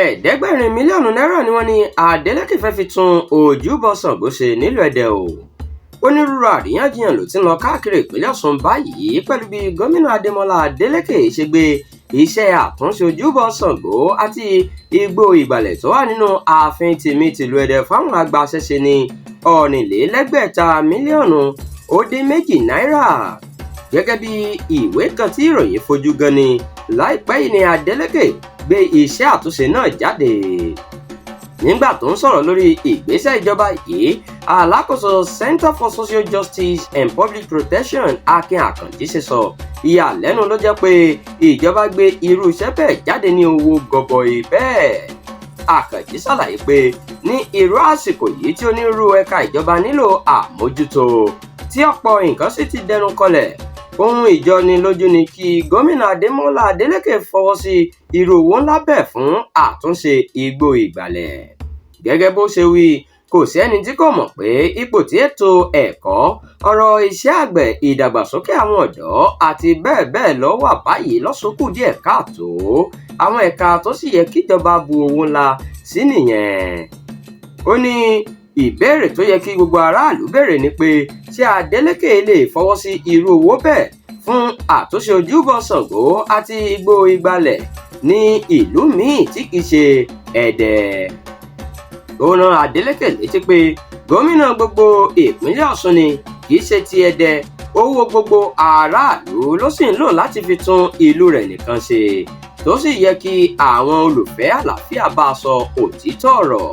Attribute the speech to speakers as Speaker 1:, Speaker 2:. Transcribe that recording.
Speaker 1: Ẹẹdẹgbẹrin mílíọ̀nù náírà ni wọ́n ní Adeleke fẹ́ fi tún ojúbọ Ṣango ṣe nílùú Ẹdẹ o. Onírúurú àríyànjiyàn ló ti ń lọ káàkiri ìpínlẹ̀ Ọ̀ṣun báyìí pẹ̀lú bí gómìnà Adémọ́lá Adeleke ṣe gbé iṣẹ́ àtúnṣe ojúbọ Ṣango àti igbó ìgbàlẹ̀ tó wà nínú ààfin tìmí tìlú Ẹdẹ fáwọn agbaṣẹ́ṣe ní ọ̀rìnlélẹ́gbẹ̀ta mílíọ̀nù ó dín méjì náírà. Gẹ́gẹ́ bí ìwé kan tí ìròyìn fojú gan ni láìpẹ́ yìí ni Adeleke gbé iṣẹ́ àtúnṣe náà jáde. Nígbà tó ń sọ̀rọ̀ lórí ìgbésẹ̀ ìjọba yìí, alákòóso Center for Social Justice and Public Protection Akin Àkànjí ṣe sọ ìyàlẹ́nu ló jẹ́ pé ìjọba gbé irú iṣẹ́ bẹ́ẹ̀ jáde ní owó gọbọi bẹ́ẹ̀. Àkànjí ṣàlàyé pé ní irú àsìkò yìí tí onírúurú ẹ̀ka ìjọba nílò àmójútó tí ọ̀pọ̀ nǹkan sì ti dẹnu kọlẹ̀, ohun ìjọnilójú ni kí gómìnà Adémọ́lá Adeleke fọwọ́ sí irú owó ńlá bẹ́ẹ̀ fún àtúnṣe igbó ìgbàlẹ̀. Gẹ́gẹ́ bó ṣe wí, kò sí ẹni tí kò mọ̀ pé ipò tí ètò ẹ̀kọ́, ọ̀rọ̀ iṣẹ́ àgbẹ̀, ìdàgbàsókè àwọn ọ̀dọ́ àti bẹ́ẹ̀ bẹ́ẹ̀ lọ wà báyìí lọ́sọ̀kù díẹ̀ káàtó. Àwọn ẹ̀ka tó sì yẹ kíjọba bu owó ńlá sí nìyẹn. Ó ní ìbéèrè tó yẹ kí gbogbo aráàlú béèrè ni pé ṣé Adeleke lè fọwọ́ sí irú owó bẹ́ẹ̀ fún àtúnṣe ojúbọ Ṣango àti igbó ìgbàlẹ̀ ní ìlú míì tí kìí ṣe Ẹdẹ. Ó rán Adeleke létí pé gómìnà gbogbo ìpínlẹ̀ Ọ̀ṣun ni kìí ṣe ti Ẹdẹ. Owó gbogbo aráàlú ló sì ń lò láti fi tún ìlú rẹ̀ nìkan ṣe, tó sì yẹ kí àwọn olùfẹ́ àlàáfíà bá a sọ òtítọ́ ọ̀rọ̀.